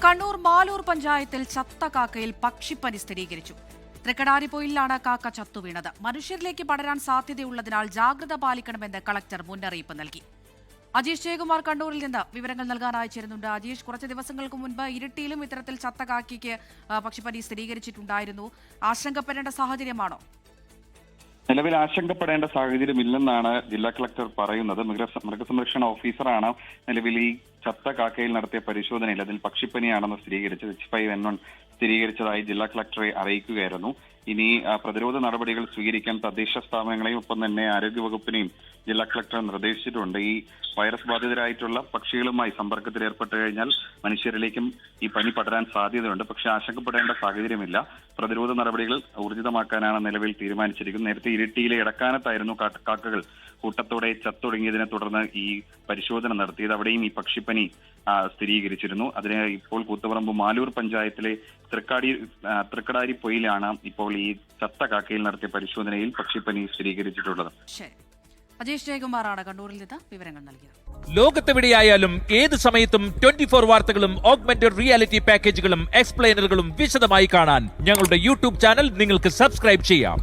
കണ്ണൂർ മാലൂർ പഞ്ചായത്തിൽ ചത്ത കാക്കയിൽ പക്ഷിപ്പനി സ്ഥിരീകരിച്ചു. തൃക്കടാരിപ്പൊയിലാണ് കാക്ക ചത്തുവീണത്. മനുഷ്യരിലേക്ക് പടരാൻ സാധ്യതയുള്ളതിനാൽ ജാഗ്രത പാലിക്കണമെന്ന് കളക്ടർ മുന്നറിയിപ്പ് നൽകി. അജീഷ് ജയകുമാർ കണ്ണൂരിൽ നിന്ന് വിവരങ്ങൾ നൽകാനായി ചേരുന്നുണ്ട്. അജീഷ്, കുറച്ച് ദിവസങ്ങൾക്ക് മുൻപ് ഇരിട്ടിയിലും ഇത്തരത്തിൽ ചത്ത കാക്കയ്ക്ക് പക്ഷിപ്പനി സ്ഥിരീകരിച്ചിട്ടുണ്ടായിരുന്നു. ആശങ്കപ്പെടേണ്ട സാഹചര്യമാണോ? നിലവിൽ ആശങ്കപ്പെടേണ്ട സാഹചര്യമില്ലെന്നാണ് ജില്ലാ കളക്ടർ പറയുന്നത്. മൃഗസംരക്ഷണ ഓഫീസറാണ് നിലവിൽ ഈ ചത്ത കാക്കയിൽ നടത്തിയ പരിശോധനയിൽ അതിൽ പക്ഷിപ്പനിയാണെന്ന് സ്ഥിരീകരിച്ചത്. H5N1 സ്ഥിരീകരിച്ചതായി ജില്ലാ കളക്ടറെ അറിയിക്കുകയായിരുന്നു. ഇനി പ്രതിരോധ നടപടികൾ സ്വീകരിക്കാൻ തദ്ദേശ സ്ഥാപനങ്ങളെയും ഒപ്പം തന്നെ ആരോഗ്യവകുപ്പിനെയും ജില്ലാ കളക്ടർ നിർദ്ദേശിച്ചിട്ടുണ്ട്. ഈ വൈറസ് ബാധിതരായിട്ടുള്ള പക്ഷികളുമായി സമ്പർക്കത്തിൽ ഏർപ്പെട്ടു കഴിഞ്ഞാൽ മനുഷ്യരിലേക്കും ഈ പനി പടരാൻ സാധ്യതയുണ്ട്. പക്ഷെ ആശങ്കപ്പെടേണ്ട സാഹചര്യമില്ല. പ്രതിരോധ നടപടികൾ ഊർജിതമാക്കാനാണ് നിലവിൽ തീരുമാനിച്ചിരിക്കുന്നത്. നേരത്തെ ഇരിട്ടിയിലെ ഇടക്കാനത്തായിരുന്നു കാക്കകൾ കൂട്ടത്തോടെ ചത്തൊടുങ്ങിയതിനെ തുടർന്ന് ഈ പരിശോധന നടത്തിയത്. അവിടെയും ഈ പക്ഷിപ്പനി സ്ഥിരീകരിച്ചിരുന്നു. അതിന് ഇപ്പോൾ കൂത്തുപറമ്പ് മാലൂർ പഞ്ചായത്തിലെ തൃക്കടാരിപ്പൊയിലാണ് ഇപ്പോൾ ഈ ചത്ത കാക്കയിൽ നടത്തിയ പരിശോധനയിൽ പക്ഷിപ്പനി സ്ഥിരീകരിച്ചിട്ടുള്ളത്. അജീഷ് ജയകുമാറാണ് കണ്ണൂരിൽ നിന്ന് വിവരങ്ങൾ നൽകിയത്. ലോകത്തെവിടെയായാലും ഏത് സമയത്തും 24 വാർത്തകളും ഓഗ്മെന്റഡ് റിയാലിറ്റി പാക്കേജുകളും എക്സ്പ്ലെയിനറുകളും വിശദമായി കാണാൻ ഞങ്ങളുടെ യൂട്യൂബ് ചാനൽ നിങ്ങൾക്ക് സബ്സ്ക്രൈബ് ചെയ്യാം.